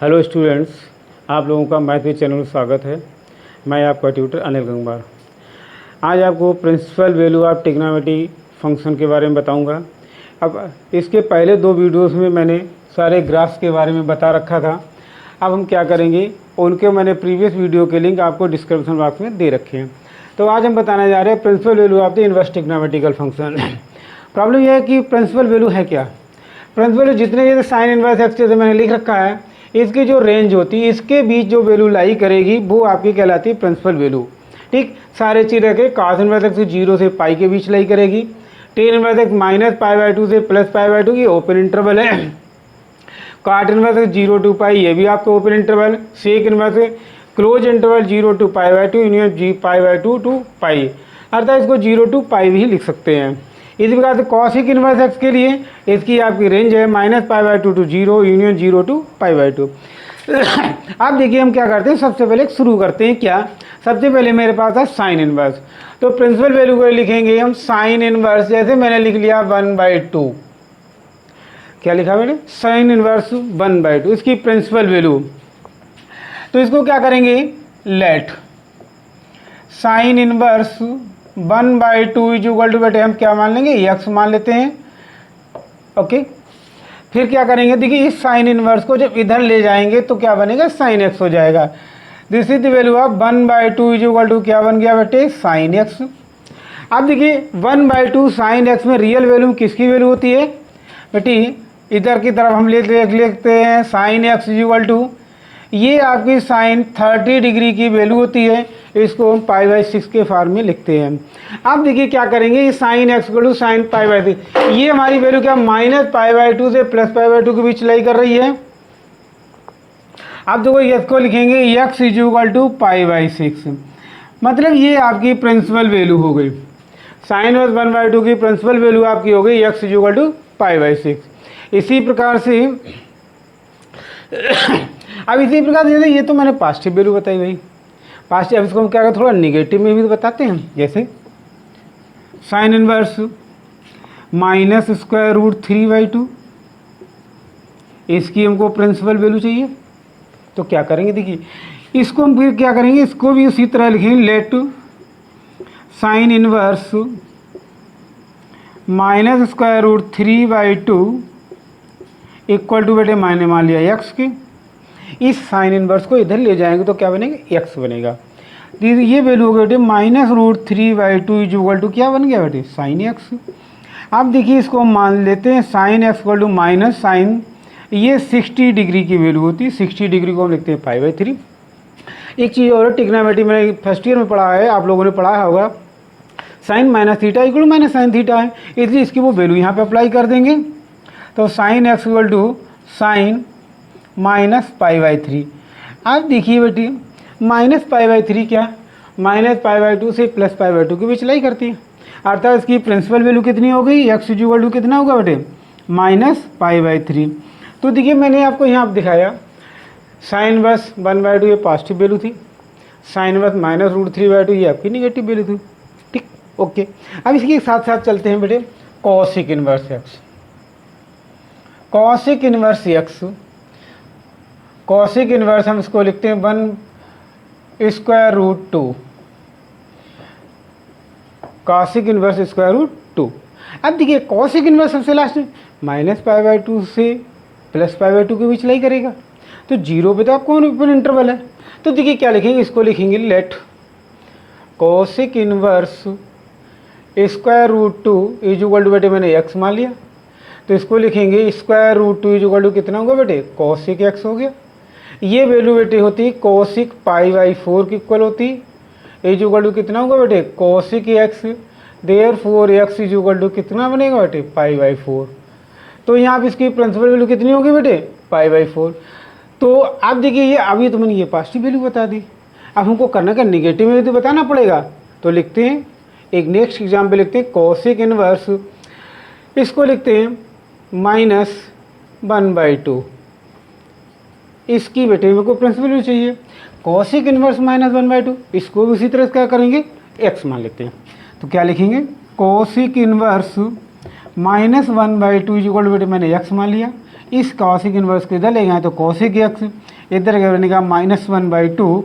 Hello students, आप लोगों का मैथ चैनल में स्वागत है। मैं आपका ट्यूटर अनिल गंगवार। आज आपको principal value of trigonometry function के बारे में बताऊंगा। अब इसके पहले दो वीडियोस में मैंने सारे ग्राफ्स के बारे में बता रखा था। अब हम क्या करेंगे, उनके मैंने प्रीवियस वीडियो के लिंक आपको डिस्क्रिप्शन बॉक्स में दे रखे हैं। तो आज हम बताने जा रहे हैं principal value of the inverse trigonometrical function. Problem यह है कि प्रिंसिपल वैल्यू है क्या। प्रिंसिपल जितने जैसे साइन इनवर्स एक्स जैसे मैंने लिख रखा है, इसकी जो रेंज होती है, इसके बीच जो वैल्यू लाई करेगी वो आपकी कहलाती है प्रिंसिपल वैल्यू। ठीक, सारे चीज़ रखे कॉस इनवर्स एक्स 0 से पाई के बीच लाई करेगी। टेन इनवर्स एक्स -π/2 से +π/2 ये ओपन इंटरवल है। Cot inverse x 0 to pi ये भी आपका open interval. Sec inverse close interval 0 to π/2 union π/2 to pi, अर्थात इसको 0 to पाई भी लिख सकते हैं। इसी प्रकार से कॉसिक इनवर्स एक्स के लिए इसकी आपकी रेंज है -π/2 to 0 यूनियन 0 to π/2। अब देखिए हम क्या करते हैं, सबसे पहले शुरू करते हैं क्या। सबसे पहले मेरे पास है साइन इनवर्स, तो प्रिंसिपल वैल्यू को लिखेंगे हम साइन इनवर्स। जैसे मैंने लिख लिया 1/2, क्या लिखा मैंने, साइन इनवर्स 1/2 इसकी प्रिंसिपल वैल्यू। तो इसको क्या करेंगे, let sine inverse 1/2 is equal to, बेटे हम क्या मान लेंगे, एक्स मान लेते हैं। ओके, फिर क्या करेंगे, देखिए इस साइन इनवर्स को जब इधर ले जाएंगे तो क्या बनेगा, साइन एक्स हो जाएगा। This is the value of 1/2 is equal to क्या बन गया बेटे, साइन एक्स। अब देखिए 1/2 साइन एक्स में रियल वैल्यू किसकी वैल्यू होती है बेटी, इधर की तरफ हम लिखते हैं sine x is equal to, ये आपकी साइन 30 डिग्री की वैल्यू होती है। इसको हम π/6 के फॉर्म में लिखते हैं। अब देखिए क्या करेंगे, ये sine x equal to sine π/6, ये हमारी वैल्यू क्या -π/2 से +π/2 के बीच लाई कर रही है। अब देखो इसको लिखेंगे x इज इक्वल टू π/6, मतलब ये आपकी प्रिंसिपल वैल्यू हो गई। साइन 1/2 की प्रिंसिपल वैल्यू आपकी हो गई x इज इक्वल टू π/6। इसी प्रकार से अब इसी प्रकार से ये तो मैंने पॉजिटिव वैल्यू बताई भाई, पॉजिटिव। अब इसको हम क्या करें, थोड़ा निगेटिव में भी तो बताते हैं। जैसे साइन इनवर्स -√3/2, इसकी हमको प्रिंसिपल वैल्यू चाहिए। तो क्या करेंगे, देखिए इसको हम फिर क्या करेंगे, इसको भी उसी तरह लिखेंगे, let sine inverse -√3/2 equal to, बेटे मैंने मान लिया एक्स के। इस साइन इनवर्स को इधर ले जाएंगे तो क्या बनेगा, एक्स बनेगा। ये वैल्यू हो गई बेटे -√3/2 इज इक्वल टू क्या बन गया बेटे, साइन एक्स। अब देखिए इसको हम मान लेते हैं sine x equal to minus sine, ये 60 डिग्री की वैल्यू होती है। 60 डिग्री को हम लिखते हैं π/3। एक चीज़ और, ट्रिग्नोमेट्री मैंने फर्स्ट ईयर में पढ़ा है, आप लोगों ने पढ़ा होगा, sine minus theta equal minus sine theta है, इसलिए इसकी वो वैल्यू यहाँ पे अप्लाई कर देंगे। तो sine x equal to sine -π/3। अब देखिए बेटी -π/3 क्या, -π/2 से +π/2 के बीच लाई करती है, अर्थात इसकी प्रिंसिपल वैल्यू कितनी हो गई, एक्स इज इक्वल टू कितना होगा बेटे, -π/3। तो देखिए मैंने आपको यहाँ दिखाया साइन इनवर्स 1/2 ये पॉजिटिव वैल्यू थी, साइन इनवर्स -√3/2 ये आपकी निगेटिव वैल्यू थी। ठीक, ओके। अब इसके साथ साथ चलते हैं बेटे cosec inverse x. Cosec inverse x, cosec inverse हम इसको लिखते हैं 1√2, कॉसिक इनवर्स √2। अब देखिए कॉसिक इनवर्स सबसे लास्ट में -π/2 से +π/2 के बीच लाई करेगा, तो 0 पे तो आपको ओपन इंटरवल है। तो देखिए क्या लिखेंगे, इसको लिखेंगे let cosec inverse √2 is equal to, बेटे मैंने x मान लिया, तो इसको लिखेंगे √2 इज इक्वल टू कितना होगा बेटे, कॉसिक x हो गया। ये वैल्यू बेटे होती कॉसिक π/4 की इक्वल होती, इज इक्वल टू कितना होगा बेटे, cosec x। Therefore x is equal to कितना बनेगा बेटे, π/4। तो यहाँ पे इसकी प्रिंसिपल वैल्यू कितनी होगी बेटे, π/4। तो अब देखिए ये अभी तो मैंने ये पॉजिटिव वैल्यू बता दी, अब हमको करना क्या, निगेटिव में भी तो बताना पड़ेगा। तो लिखते हैं एक नेक्स्ट एग्जाम्पल लिखते हैं कॉसिक इनवर्स, इसको लिखते हैं -1/2, इसकी बेटे मेरे को प्रिंसिपल वैल्यू चाहिए। कॉसिक इनवर्स -1/2, इसको भी उसी तरह क्या करेंगे, एक्स मान लेते हैं। तो क्या लिखेंगे, cosec inverse -1/2 is equal to, बेटे मैंने एक्स मान लिया, इस कॉसिक इनवर्स को इधर ले गए तो कॉसिक एक्स, इधर क्या बनेगा -1/2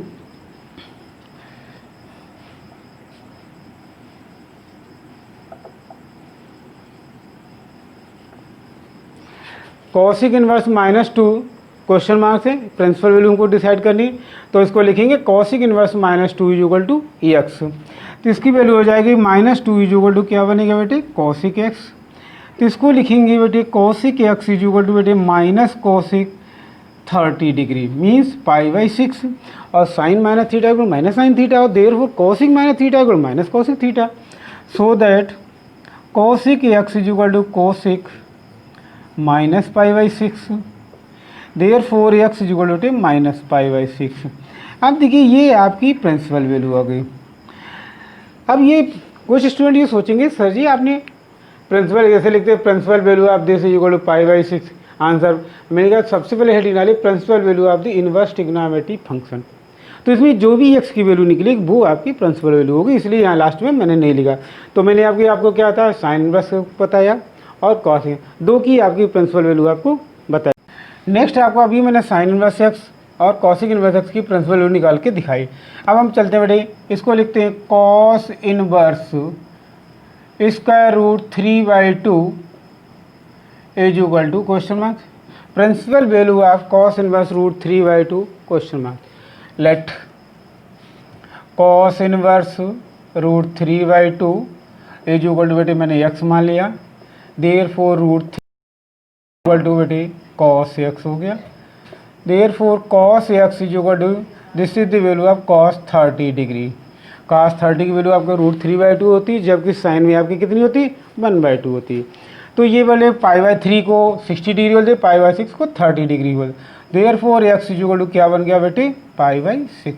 कॉसिक इनवर्स -2 क्वेश्चन मार्क से प्रिंसिपल वैल्यू हमको डिसाइड करनी, तो इसको लिखेंगे कॉसिक इनवर्स -2 = x। तो इसकी वैल्यू हो जाएगी -2 = क्या बनेगा बेटे कॉसिक x। तो इसको लिखेंगे बेटे कॉसिक x = बेटे माइनस कॉसिक 30 डिग्री मीन्स π/6 और साइन -θ = -sin θ और therefore cosec -θ = -cosec θ। So that cosec x = cosec -π/6 therefore x = -π/6। अब देखिए ये आपकी प्रिंसिपल वैल्यू आ गई। अब ये कुछ स्टूडेंट ये सोचेंगे सर जी आपने प्रिंसिपल जैसे लिखते हैं principal value of this = π/6 answer. मैंने कहा सबसे पहले हेडिंग डाली principal value of the inverse trigonometric function, तो इसमें जो भी x की वैल्यू निकली वो आपकी प्रिंसिपल वैल्यू होगी, इसलिए यहाँ लास्ट में मैंने नहीं लिखा। तो मैंने आपको क्या था साइन इनवर्स बताया और कॉस दो की आपकी प्रिंसिपल वैल्यू आपको बताया। नेक्स्ट आपको अभी मैंने साइन इनवर्स x और कॉसिक इनवर्स x की प्रिंसिपल वैल्यू निकाल के दिखाई। अब हम चलते हैं बेटे, इसको लिखते हैं cos inverse √3/2 = question mark principal value of cos inverse √3/2 question mark. Let cos inverse √3/2 = बेटे मैंने x मान लिया, देयरफॉर √3 बेटे कॉस x हो गया, therefore cos x this is the value of cos 30 degree. Cos 30 की वैल्यू आपका √3/2 होती है, जबकि साइन में आपकी कितनी होती है 1/2 होती है। तो ये बोले π/3 को 60 डिग्री बोलते, π/6 को 30 डिग्री बोलते, देयरफॉर x = क्या बन गया बेटे π/6।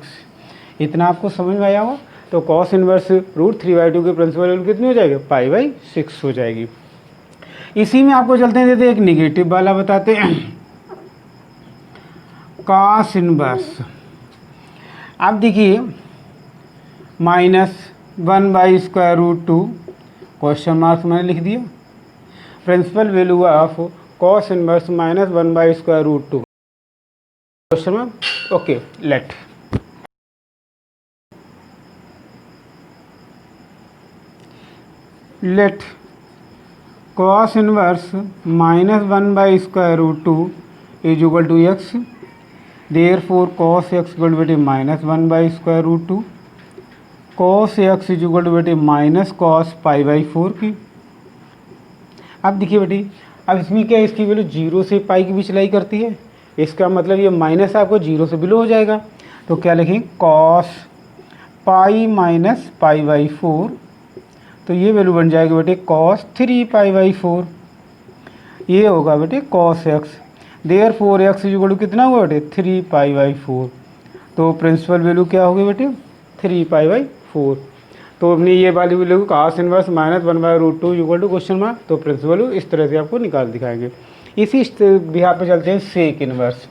इतना आपको समझ में आया होगा। तो कॉस इनवर्स √3/2 की प्रिंसिपल वैल्यू कितनी हो जाएगी π/6 हो जाएगी। इसी में आपको चलते हैं देते एक निगेटिव वाला बताते हैं कॉस इनवर्स। अब देखिए -1/√2 क्वेश्चन मार्क्स मैंने लिख दिया, principal value of cos inverse -1/√2 question mark. Okay let cos inverse -1/√2 = x, therefore cos x = बेटे -1/√2 cos x = बेटे -cos π/4 की। अब देखिए बेटे, अब इसमें क्या इसकी वैल्यू 0 से पाई के बीच लाई करती है, इसका मतलब ये माइनस आपको 0 से बिलो हो जाएगा। तो क्या लिखेंगे cos π - π/4, तो ये वैल्यू बन जाएगी बेटे cos 3 π/4, ये होगा बेटे cos x, देयरफॉर x = कितना हुआ बेटे 3 π/4। तो प्रिंसिपल वैल्यू क्या होगी बेटे 3 π/4। तो अपनी ये वाली value cos inverse -1/√2 = question mark. तो प्रिंसिपल वैल्यू इस तरह से आपको निकाल दिखाएंगे। इसी बिहार पे चलते हैं sec inverse.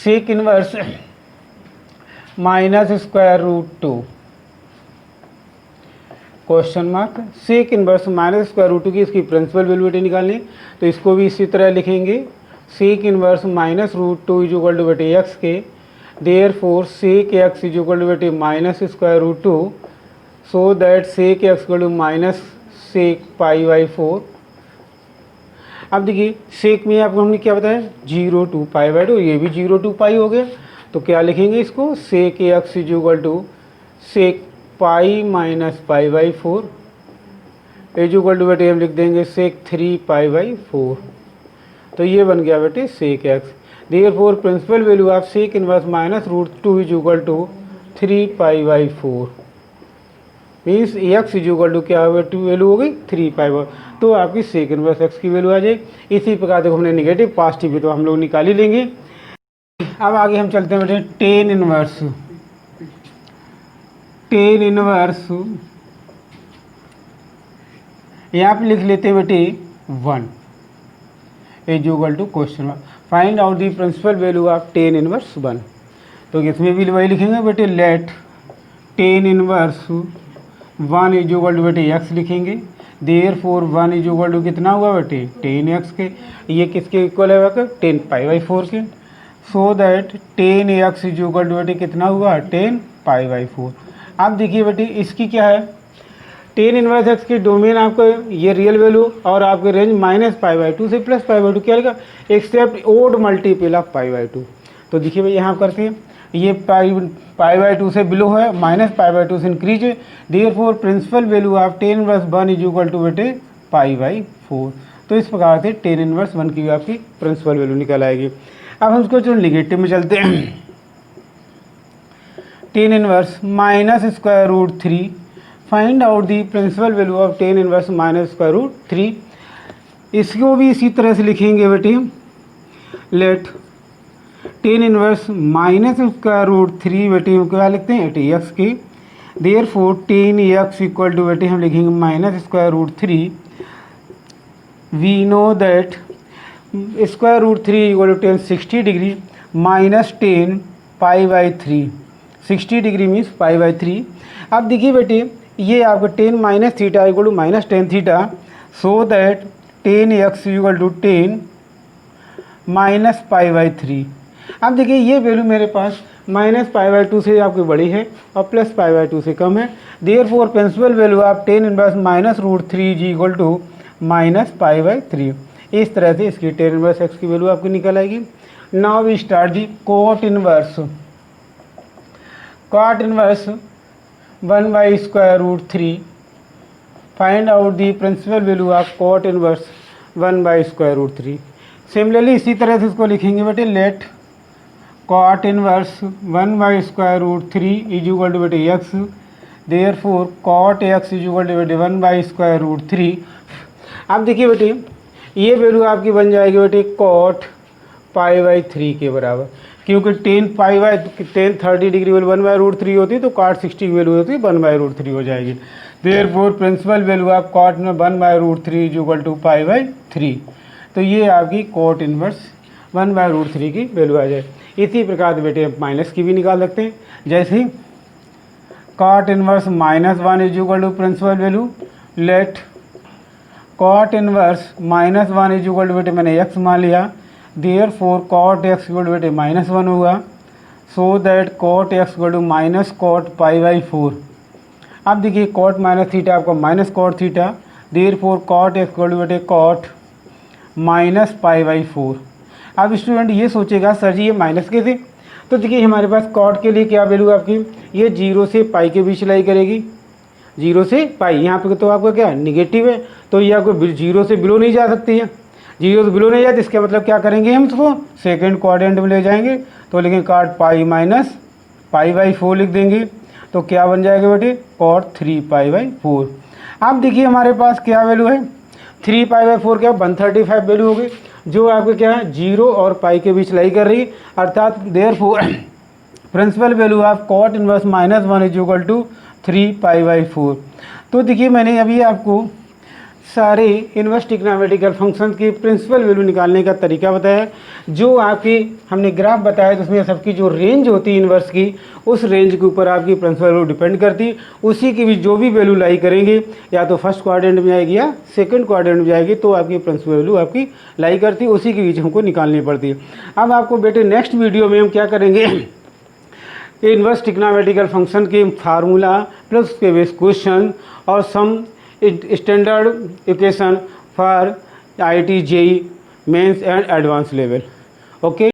Sec inverse -√2 question mark. Sec inverse -√2 की इसकी प्रिंसिपल वैल्यू बेटे निकालनी, तो इसको भी इसी तरह लिखेंगे सेक इनवर्स -√2 = बेटे x के, देयरफॉर सेक x = बेटे -√2 so that sec x = -sec π/4। अब देखिए सेक में आपको हमने क्या बताया 0 to π/2, ये भी 0 to π हो गया। तो क्या लिखेंगे इसको सेक x = sec π - π/4 = बेटे हम लिख देंगे sec 3 π/4। तो ये बन गया बेटे sec x। Therefore principal value of sec inverse -√2 = 3 π/4 means x = क्या वैल्यू हो गई 3 π/4। तो आपकी सेक इनवर्स x की वैल्यू आ जाएगी। इसी प्रकार देखो हमने निगेटिव पॉजिटिव भी तो हम लोग निकाल ही लेंगे। अब आगे हम चलते हैं बेटे टेन इनवर्स। टेन इनवर्स यहाँ पे लिख लेते हैं बेटे 1 = question mark find out the principal value of tan inverse 1। तो इसमें भी वही लिखेंगे बेटे लेट टेन इनवर्स 1 = बेटे x लिखेंगे, देयरफॉर 1 = कितना हुआ बेटे 10x के, ये किसके इक्वल है 10 π/4 के। So that 10x is equal to बेटे कितना हुआ 10π/4। आप देखिए बेटे इसकी क्या है, 10 इनवर्स एक्स की डोमेन आपको ये रियल वैल्यू और आपके रेंज -π/2 से +π/2 क्या लिखा, एक्सेप्ट ओड मल्टीपल ऑफ π/2। तो देखिए भाई यहाँ करते हैं, ये π/2 से बिलो है, -π/2 से इंक्रीज है, therefore principal value of 10 inverse 1 is equal to बेटे π/4। तो इस प्रकार से 10 इनवर्स 1 की आपकी प्रिंसिपल वैल्यू निकल आएगी। अब हम उसको जो नेगेटिव में चलते हैं, 10 inverse -√3, find out the principal value of 10 inverse -√3। इसको भी इसी तरह से लिखेंगे बेटे, लेट 10 इनवर्स -√3 बेटे क्या लिखते हैं 80x की, देयरफॉर 10x इक्वल टू बेटे हम लिखेंगे -√3। We know that √3 equal to 10 60 degree minus 10 π/3, 60 degree means π/3। अब देखिए बेटे ये आपका 10 माइनस थीटा इक्वल टू -10 थीटा, so that 10x equal to 10 -π/3। अब देखिए ये वैल्यू मेरे पास -π/2 से आपकी बड़ी है और +π/2 से कम है, therefore principal value of 10 inverse -√3 is equal to -π/3। इस तरह से इसकी 10 इनवर्स एक्स की वैल्यू आपकी निकल आएगी। Now we start the cot inverse. Cot inverse 1/√3, find out the principal value of cot inverse 1/√3। Similarly इसी तरह से इसको लिखेंगे बेटे, let cot inverse 1/√3 is equal to बेटे x, therefore cot x is equal to बेटे 1/√3। अब देखिए बेटे ये वैल्यू आपकी बन जाएगी बेटे कॉट π/3 के बराबर, क्योंकि 10 30 डिग्री वैल्यू 1/√3 होती है तो कॉट 60 की वैल्यू होती है 1/√3 हो जाएगी। Therefore principal value of cot में 1/√3 इज इक्वल टू π/3। तो ये आपकी कॉट इनवर्स 1/√3 की वैल्यू आ जाए। इसी प्रकार से बेटे आप माइनस की भी निकाल सकते हैं, जैसे cot inverse -1 is equal to principal value, let cot inverse -1 is equal to बेटे मैंने x मान लिया, therefore cot x equal to बेटे -1 हुआ, so that cot x equal to minus cot π/4। अब देखिए कॉट माइनस थीटा आपका minus cot theta, therefore cot x equal to बेटे कॉट -π/4। अब स्टूडेंट ये सोचेगा सर जी ये माइनस कैसे, तो देखिए हमारे पास कॉट के लिए क्या वैल्यू आपकी, ये 0 से π के बीच लाई करेगी, 0 से π। यहाँ पे तो आपका क्या निगेटिव है, तो ये आपको 0 से बिलो नहीं जा सकती है, 0 से बिलो नहीं जाती, इसका मतलब क्या करेंगे हम इसको सेकेंड क्वाड्रेंट में ले जाएंगे, तो लेकिन कॉट π - π/4 लिख देंगे, तो क्या बन जाएगा बेटे कॉट 3π/4। अब देखिए हमारे पास क्या वैल्यू है, 3π/4 क्या 135 वैल्यू हो गई, जो आपको क्या है 0 और π के बीच लाई कर रही, अर्थात therefore principal value of cot inverse -1 is equal to 3π/4। तो देखिए मैंने अभी आपको सारे इनवर्स ट्रिग्नोमेट्रिकल फंक्शन की प्रिंसिपल वैल्यू निकालने का तरीका बताया। जो आपकी हमने ग्राफ बताया तो उसमें सबकी जो रेंज होती है इनवर्स की, उस रेंज के ऊपर आपकी प्रिंसिपल वैल्यू डिपेंड करती, उसी की भी जो भी वैल्यू लाई करेंगे या तो फर्स्ट क्वाड्रेंट में जाएगी या सेकंड क्वाड्रेंट में जाएगी, तो आपकी प्रिंसिपल वैल्यू आपकी लाई करती, उसी के बीच हमको निकालनी पड़ती है। अब आपको बेटे नेक्स्ट वीडियो में हम क्या करेंगे, इनवर्स ट्रिग्नोमेट्रिकल फंक्शन के फार्मूला प्लस उसके बेस क्वेश्चन और some standard equation for IIT JEE mains and advance level. Okay.